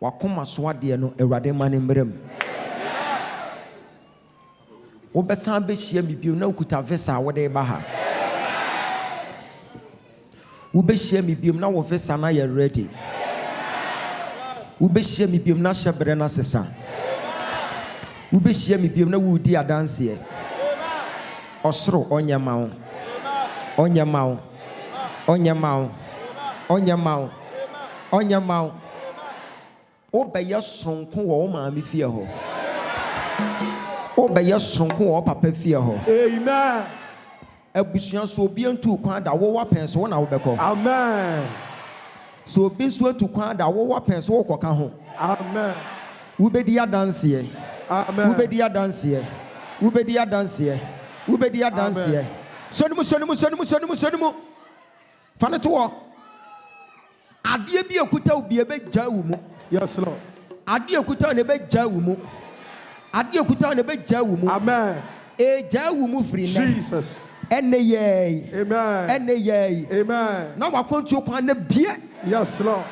Wakoma swade no Awurade ma ne mbrem. Wo besan be hia bibio na ukuta visa wo de ba ha. Wo be hia bibio na wo visa na ye ready. Wo be hia bibio na hyebre na sesa. Wo be hia bibio na wo di adanse. Osoro onyema wo. Onyema wo. Onyema wo. Onyema wo. Onyema wo. Obeye sonko wo maami fie ho. Obeye sonko wo papa fie ho. Amen. Abusuan so obi antu kwan da wo wapen so na wo beko. Amen. So obi so atu kwan da wo wapen so wo koka ho. Amen. Wo bedi adanse ye. Amen. Wo bedi adanse ye. Wo bedi adanse ye. Wo bedi adanse ye. Sonimu. Fane to wo. Ade bi ekuta obi ebe gya wo mu. Yes, Lord. Ade ekuta ne be gya wo mu. Ade ekuta ne be gya wo mu. Amen. E gya wo mu free na. Jesus. Ene ye. Amen. Ene ye. Amen. Na wakontu kwan na bie. Yes, Lord.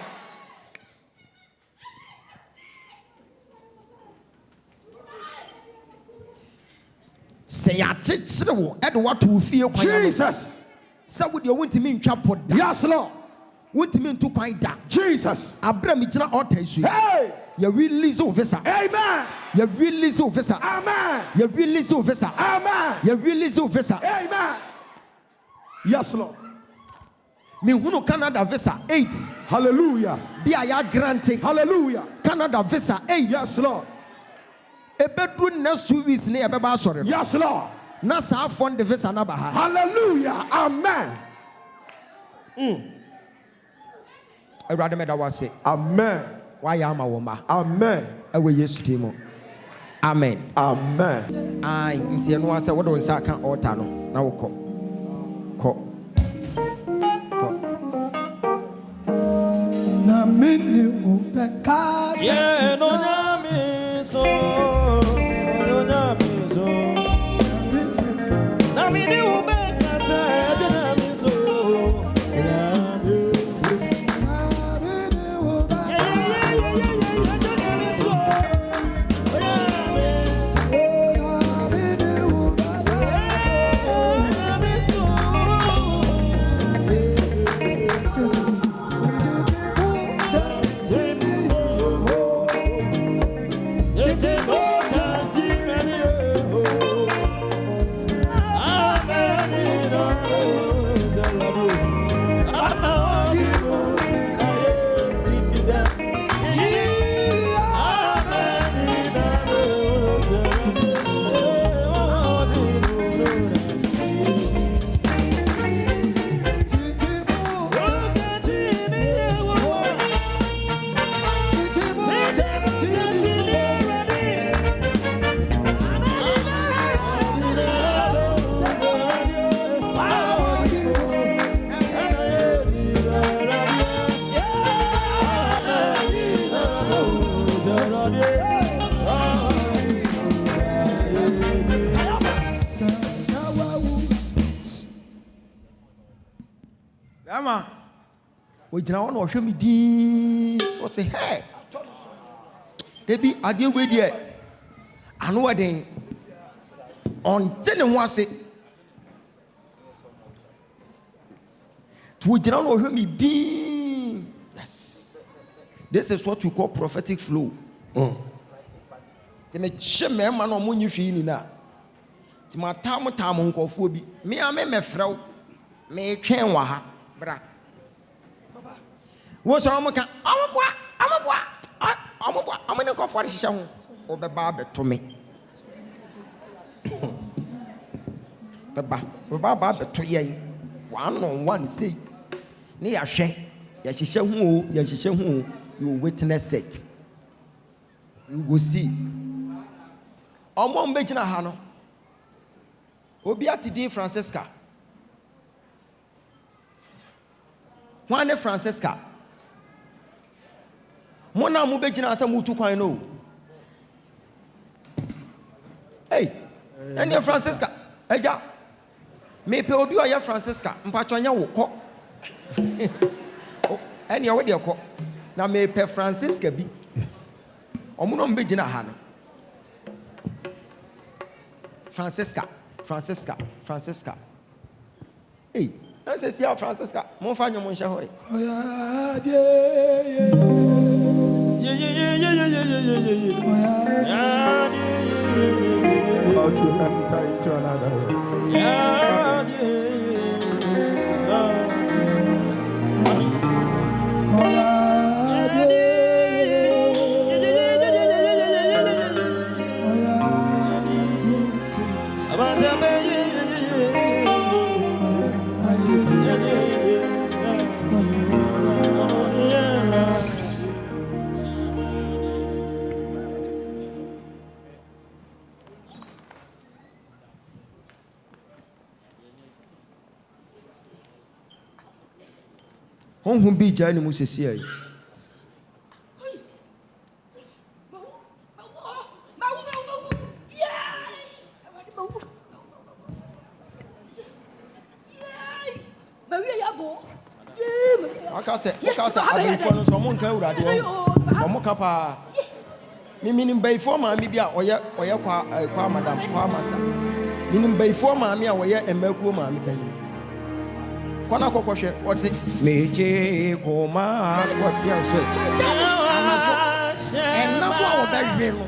Say ya chichire wo e de wato fie kwan. Jesus. Say wo de wontimi ntwa poda. Yes, Lord. Wontimi ntu kwan da. Jesus. Abra mi gina altar isu. Hey. You release your visa. Amen. You release your visa. Amen. You release your visa. Amen. You release your visa. Amen. Yes, Lord. Me hunu Canada visa 8. Hallelujah. Be I granted. Hallelujah. Canada visa 8. Yes, Lord. A bedroom next 2 weeks near Baba sorry. Yes, Lord. Nasa fund the visa number. Hallelujah. Amen. I rather me that was say. Amen. Why am I woman? Amen. I will yes to him. Amen. Amen. I inti no say what don say kan altar no. Na wo ko. Na mini ubeka. Yeah, no nyame so. No nyame so. Na mini ubeka sa nyame so. Mama, we don't know me di. What say, hey, Debbie, I deal with you. I know what they on telling one say. We don't know me di. Yes, this is what we call prophetic flow. Te me shame man on money fee na. Te ma tam nkofo bi. Me ame me frɛw. Me twen wa ha. Bra. Baba. Wo so am ka amoboa. Amane nkofo re hihye ho. Obeba beto me. Baba beto yen. One on one say. Ne ya hwɛ. Ya hihye ho. You witness it. You go see. Omo mbegina ha no. Obi atidi Francesca. Wane Francesca. Mona mu begina asa mutu kwan no. Hey. Ene Francesca. Eja. Me pe obi oya Francesca. Mpacho nya wo kɔ. Ene wo de kɔ. Na me pe Francesca bi. Omo no mbegina ha no. Francesca. Hey, I say see Francesca. Mon fa nyom nhye hoy. About to enter into another. Honhom bi gya ne mu sesi ayi. Akase abifo no so mo nka urade wo mo ka pa minim bayfo ma mi bia oye kwa madam kwa master minim bayfo ma mi a oye emakuo ma mi kan kona kokohwe ote meje koma what yes anajo enabo a obehwe no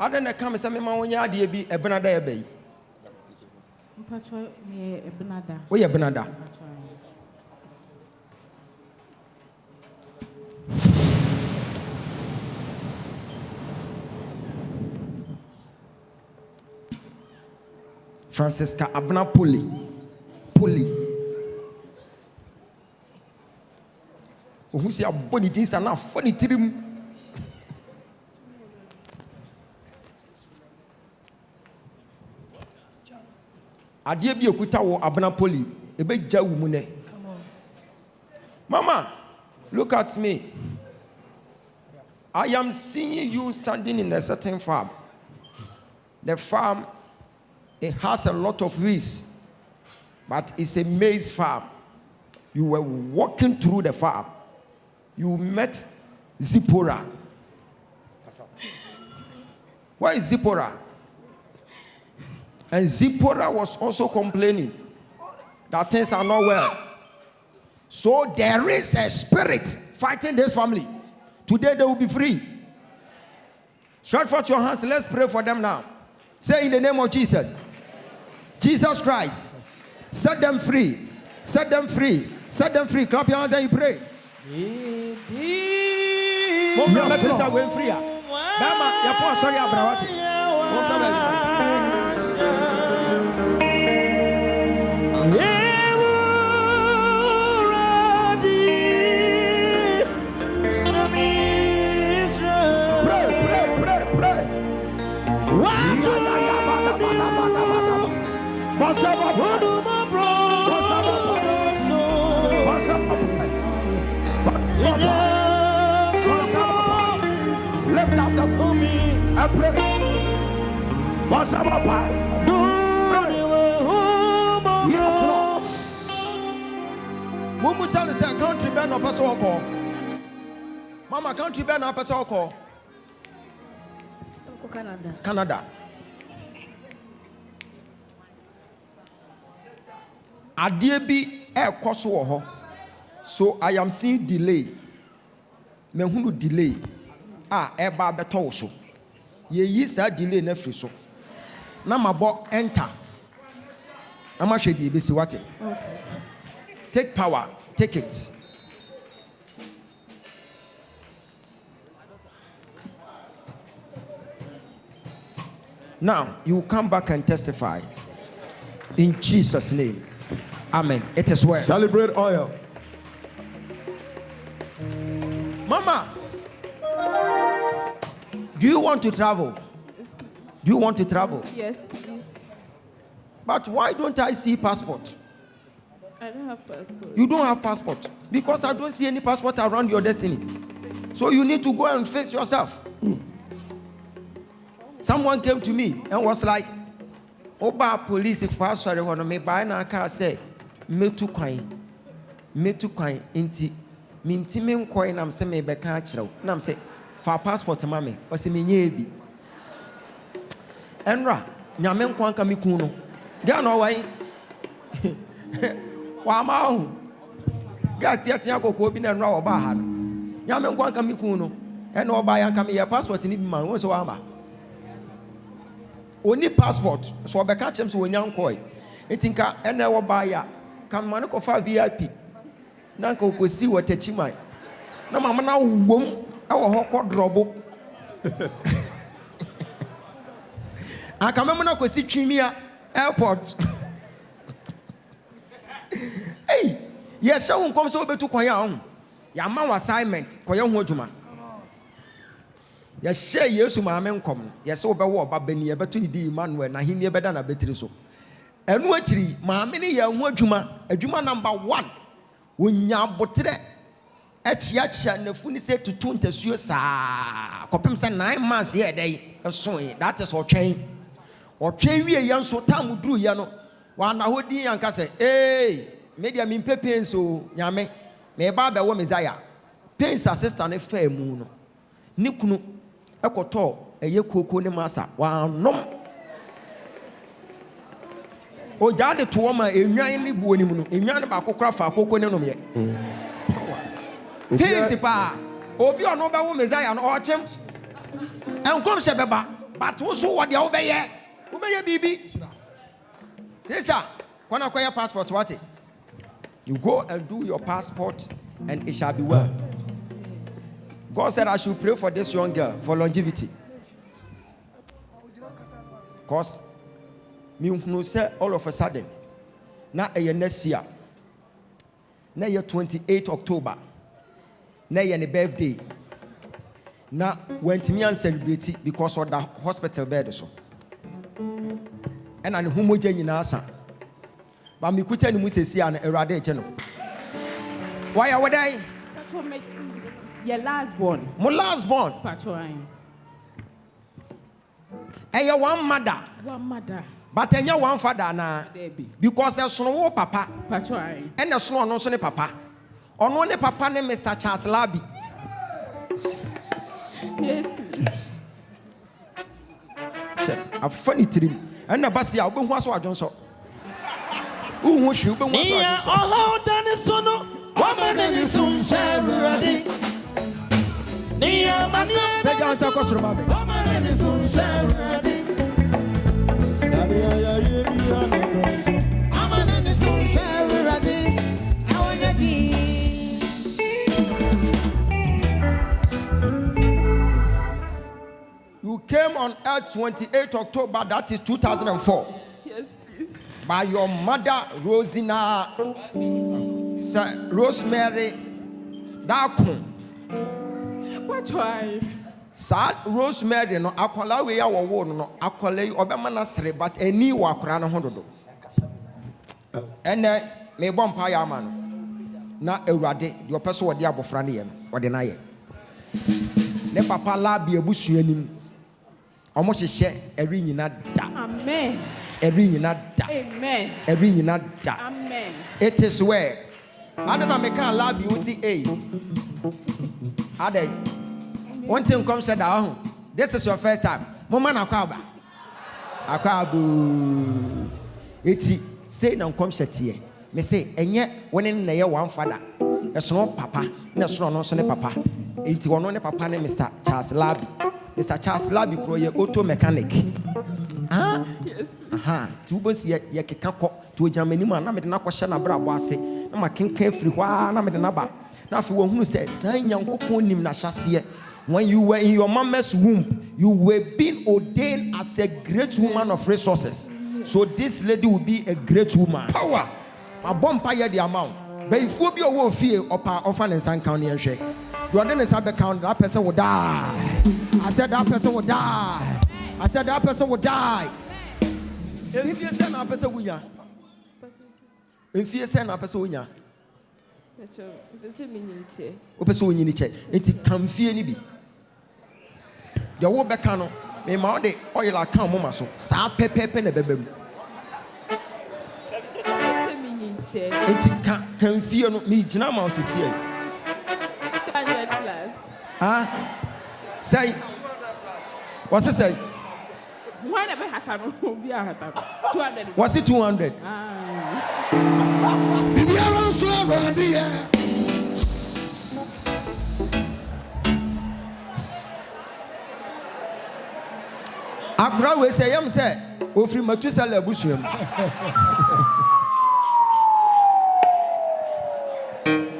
Adena come say me ma wonya ade bi ebenada e bayi. Mpacho me ebenada. Wo ye ebenada. Francesca Abna Poli. Who see a body things are not funny trim. Adie bi okuta wo Abna Poli ebe gya wu mu ne. Come on. Mama, look at me. I am seeing you standing in a certain farm. The farm, it has a lot of weeds, but it's a maize farm. You were walking through the farm. You met Zipporah. Where is Zipporah? And Zipporah was also complaining that things are not well. So there is a spirit fighting this family. Today they will be free. Stretch forth your hands. Let's pray for them now. Say in the name of Jesus. Jesus Christ. Set them free. Set them free. Set them free. Clap your hands and you pray. Mama, let's say we're free. Mama, your poor sorry abrawati. Lift up the for me and pray. What's up, Papa? Yes, Lord. Mumu Sally said, country band of person call. Mama, country band of person call. Canada. Adiebi koso ho. So I am seeing delay. Me hunu delay. Eba beto so. Ye yi sa delay na free so. Na mabo enter. Na ma hwe di be si wate. Okay. Take power, take it. Now, you will come back and testify. In Jesus' name. Amen. It is well. Celebrate oil. Mama, do you want to travel? Yes, please. Do you want to travel? Yes, please. But why don't I see passport? I don't have passport. You don't have passport. Because I don't see any passport around your destiny. So you need to go and face yourself. Someone came to me and was like, Oba police if I sorry when me buy na car say metu kwan inti minti me coin am say me be ka kire na am say for passport mama o say me nye bi enra nyame nkwan ka me kun no dia no wai wa ma hu ga tia kokko bi na enra wo ba ha no nyame nkwan ka me kun no e na oba ya ka me ya passport ni bi ma wo so wa ma Only passport, so I catch him so young coy. I think I never buy ya. Come man of VIP. Nanko could see what a my. No, mamma now womb our hot drobo. I come on to see Chimia Airport. Hey, yes, someone comes over to Koyang. Yama assignment, Koyang Wojuma. Yes, say yes to my men come. Yes, over war, but Benny, but to the Emmanuel, and he never done a better so. And what tree, my many young Juma, a Juma number 1. When ya botre, Echiacha, and the funny said to tune the suicide. Copim said 9 months here, day, a song, that is all chain. Or chain we a young so time would do, Yano. One I would be and say, hey, maybe I mean Pepe so, Yame, may Baba woman Zaya. Pains assistant a fair moon. Nikunu. Ekoto eye koko ne masa wa nom o jade to ma enwan ni buoni mu no enwan ba kokora fa koko ne nom ye hesi pa obi ono ba wo Messiah no o chem enkom se beba but wo so wo de wo be ye bibi hesa kwana kwaya passport what you go and do your passport and it shall be well. God said I should pray for this young girl for longevity. Because me say all of a sudden, now a next year, now year 28 October, now year birthday. Now went me and celebrate it because of the hospital bed so. And an homogeneous answer. But me couldn't move say an erade channel. Why are they? Your last born. My last born. Patroin. And your one mother. One mother. But and your one father na. Because there's no papa. Patroin. And there's no no papa. On one papa name Mr. Charles Labby. Yes, please. A funny dream. And the Bassi, I'll be once or Johnson. Who wish you be once or Johnson? Oh, done is so no. Woman and his son, Sherry. Nia Massa, Began across from me. Woman and his son, Sherry. Woman and his son, Sherry. I want to on earth 28 October, that is 2004. Yes, please. By your mother, Rosina, Rosemary, Dakun. What try? Sad Rosemary, no, Aquala, we are one, no, Aquala, Obama Sre, but a new Wakrana Hondo. And then, may bomb pie man. Now, a rade, your person or diabo franium, or deny it. Ne papa la be a bush yenim. Almost a share a ring in that. Amen. A ring in that. Amen. A ring in that. Amen. It is where I don't know, I can't love you. See, a one thing comes down. This is your first time. Woman, Aquaba. It's say, no comes at here. Me say, and yet, when in the year one father, a small papa, no strong, no son, papa. It's one on papa name Mr. Charles Labby. Mr. Charles Labby, auto mechanic. Ah, Yes. aha. Two boys yet, Yakako, to a Germany man, I'm not question about Bossy. I'm a king carefree, one, I'm a number. Now, if you want to say, San young Coponim Nashasia, when you were in your mama's womb, you were being ordained as a great woman of resources. So this lady will be a great woman. Power. A bumpire the amount. But if you be a wolf fear or orphan and son county and shake. You are then a sub account, that person will die. I said that person will die. I said that person will die. If you send a person, we are. If you send a person, we are. Opeso in the check. It can fear any be. The war becano, may my oil account, Mama, so sa pepe pen a baby. It can fear me, Janama is here. Ah, say, what's it say? Why never had to be a 200? Was it 200? Akra we say yam say ofri matusala abusuam.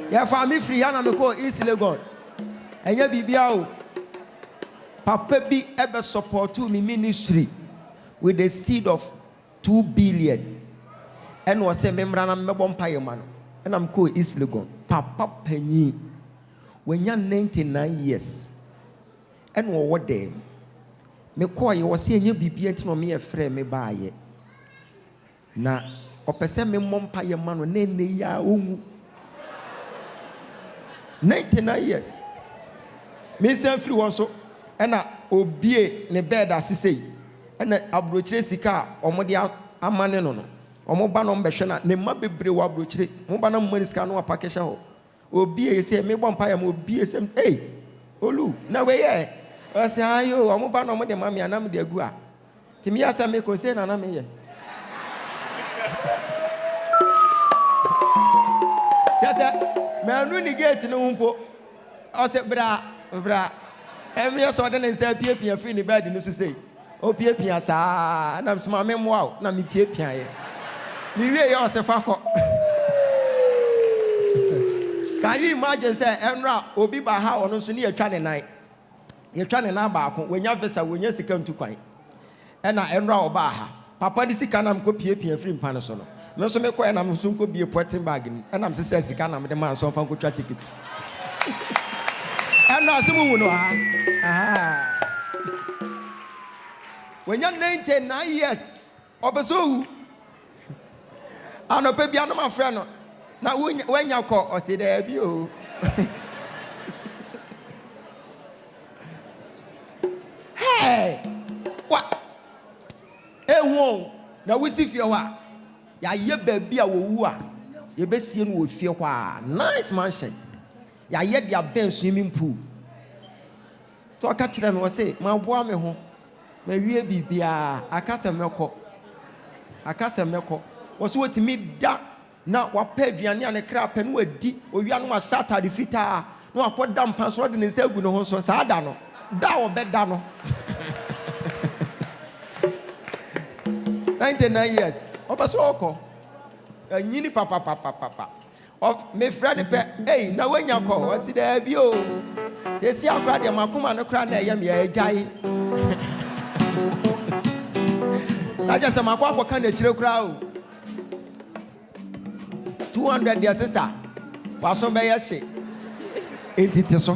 Ya family free yana me ko East Legon. Enya bibia o. Papa bi ebe support me ministry with the seed of 2 billion. And was say memra na mebom paye man. And I'm ko East Legon. Papa penyi when you 99 years. And what day? Me call you was saying you be beating on me a friend me buy it. Na opese me mom paye man no ne ya omu 99 years. Me say free one so and obie ne bed asise and abrochire sika omode amane no no omo ba no mbehwe na ne ma bebre wa abrochire mo ba na mmani sika no apakesha ho obie say me bom paye mo obie say hey olu na we ye I say, ayo, I'm about no more than mammy and I'm the agua. Timmy, I make concern and I'm here. Just said, man, really get no umpo. I said, bra. Every sudden and say, P. and free bed in the say, oh, P. and I'm smart memoir, not me P. Me really yourself. Can you imagine, say, Emra, Obi Baha, or no sooner China night? You're trying to back when you vessel when you come to quite. And I am raw baha. Papa, this can I'm copy and free panasono. No, so make and I'm soon could be a potting bargain. And I'm says, can I'm the man so fun could try tickets. And now some woman, when you're 99 years, of so I'm a baby, I'm my friend. Now, when you call or say there, you. Hey, what? Hey, whoa. Now we see fear. Ya ye baby a wua. Ye be see no fear wa. Nice mansion. Ya ye dia ben swimming pool. To aka kire me say, "Ma boa me ho. Ma wie bibia, aka se meko. Wo so wetimi da na wa pa aduane ane kra pa no adi. Owia no ma shata de fita. No akoda mpa so de ne nsagu no ho so saa da no. Da wo be da no." 99 years. Obasoko. Nyini papa. Of me friend pe, hey, na when you call, I see there be oh. They see how crowd your makuma no crowd na yam ye jai. I just am a quack kind of chill crowd. 200, dear sister. Pass on by your shit. Ain't it so?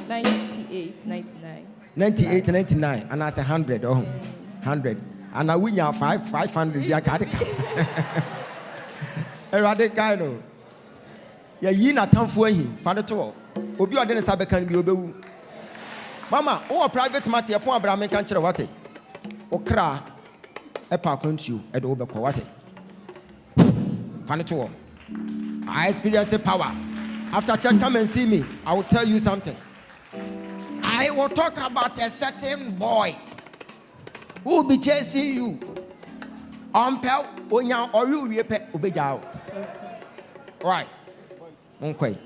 98, 99. 98, 99, and that's 100. Oh, 100. And I win your 500. Yeah, got it. A radical. Yeah, you not time for him. Father to all. Obi or Dennis Abekan be obewu. Mama, oh, private matter, upon Abraham can't what it. Okra, a park on you at Oberco what it. Father to all. I experience a power. After church, come and see me. I will tell you something. I will talk about a certain boy who will be chasing you. Ompel, onya, or you repe, obejao. Right. Okay.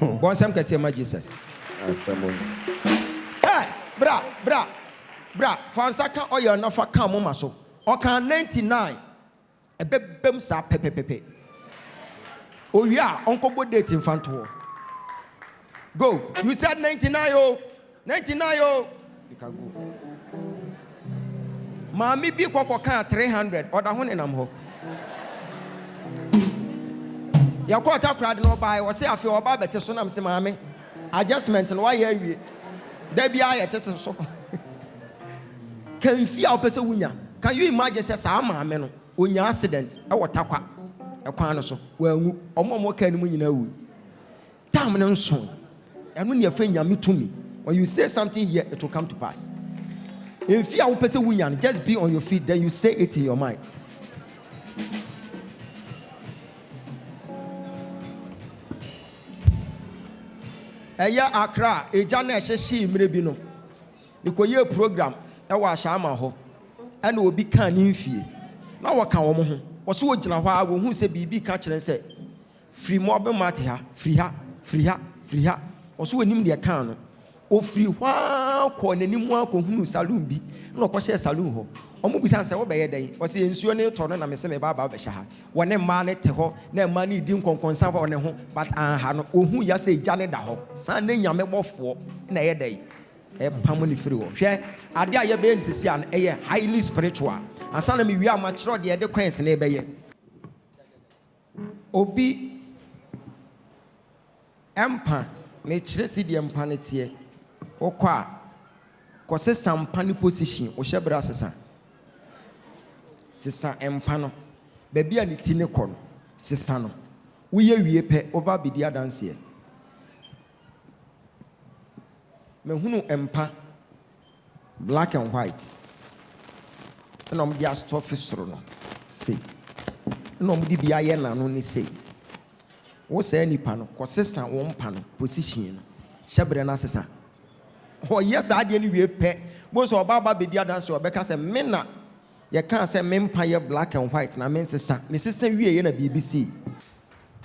Bon some can say my Jesus. Hey, bra. Fansaka oyo na fa kan mama so. Oka 99. Ebebem sa pepepepe. Oya, uncle bo date in front of. Go. You said 99 oh. 99 oh. You can go. Mami bi kwakwa kan 300. Oda ho ne nam ho. Ya kwata crowd no buy. We say afi oba bete so na mse mami. Adjustment no why here. Da bia ya tete so. Can you feel pese wunya? Can you imagine say sa mami no onya accident e wotakwa. Ekwan no so. Wa ngu omo kan mu nyina wu. Tam no nso. Enu ne afa nyame tumi. When you say something here, it will come to pass. If you are person winyan, just be on your feet, then you say it in your mind. Eya Accra, Ejana Sheshi Mrebino. Because your program, I was Shama ho, and will be can in fee. Now what can woman was so Janawa who say BB catcher and say, free mobile matter, free her. Also, when him the account. O free wa ko nanim wa ko hunu saloon bi na ko share saloon ho omo bisa se wo be ye den o se ensuo ne to no na me se me baba be sha ha wone ma ne te ho na ma ne di nkonkonsa fa one ho but ha no ohu ya se gya ne da ho san ne nyame bofo na ye den e pamo ni free wo hwe ade a ye be nsisi an e ye highly spiritual ansa na me wi ama kiro de de kwens na e be ye obi empa me kire si de empa ne tie okwa kose sampani position o shebra sesa empa no ba bia ne ti ne kɔ no sesa no wo ye wie pɛ oba bidi adanse me hunu empa black and white na mo dia stuff soro no sei na mo di bia ye na no ni sei wo se nipa no kose sa wo mpa no position no shebra na sesa. Oh yes, I didn't we pay. Most of Baba be dear dance or because a mena. You can't say empire black and white. And I mean, Mrs. We in a BBC.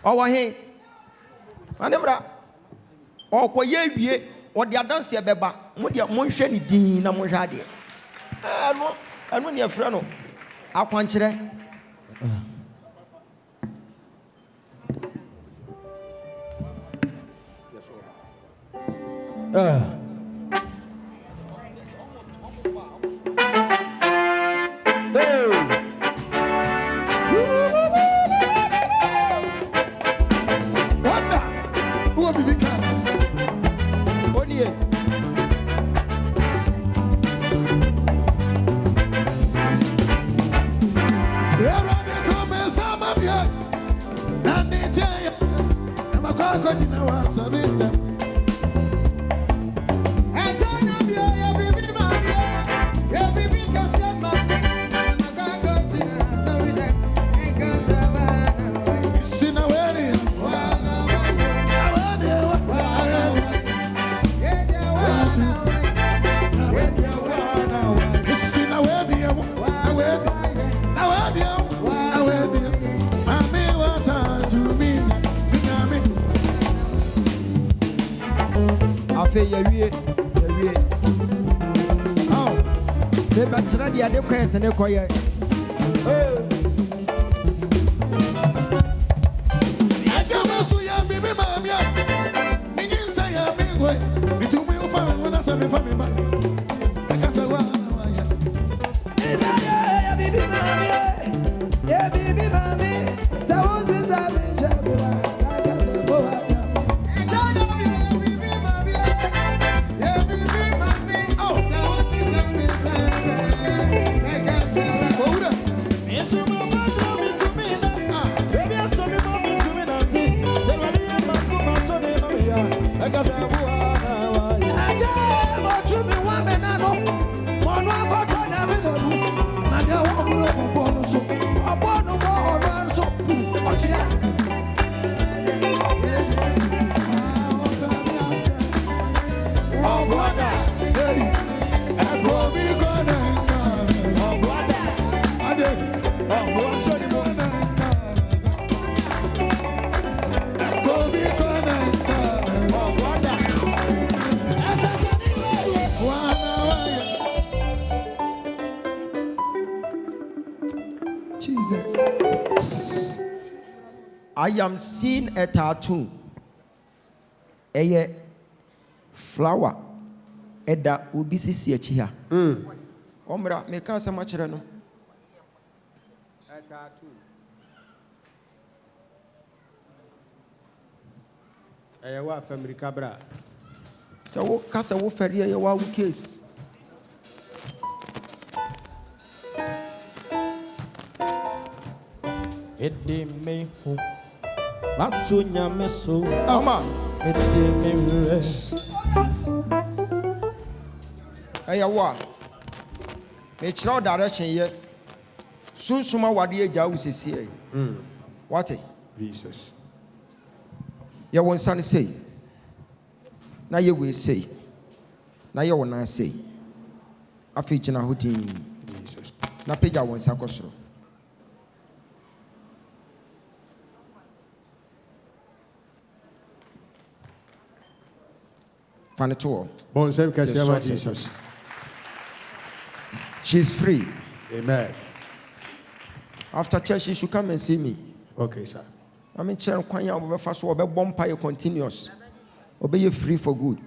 Oh, hey, Manebra. Oh, Koye, what the dance here, Beba, what your Monshani Dina Mojadi. I know your friend. I want you there. The question is quiet. Jesus. I am seeing a tattoo. A flower. Eda ubisi si echiha. Omra me ka se machere no. A tattoo. Wa family cabra. So wo kasa wo feri ye wa case. Ede me hu. Batu nyame so. Ama. Ede me re. Aya wa. Me chira direction ye. Sunsuma wade eja wo sesi e. What? Jesus. Ye won san say. Na ye we say. Na ye won say. Afi gina hodin. Jesus. Na page won san kosoro. Fanito. Bon save Jesus. She's free. Amen. After church, she should come and see me. Okay, sir. I mean, chair kwanya obe fa so obe bompa continuous. Obe you free for good.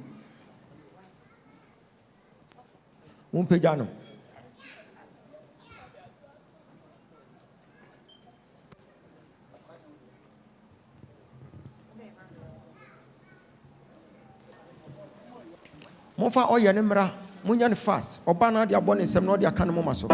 One page ano. Monfa oye ne mra, munya ne fast. Oba na de abɔ ne nsɛm na ɔde aka ne moma so.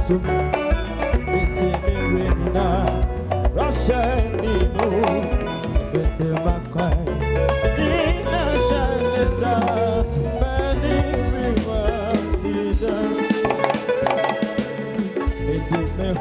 so it's in Renina Russia Nino with the Makai Nina Shanesa many rivers in the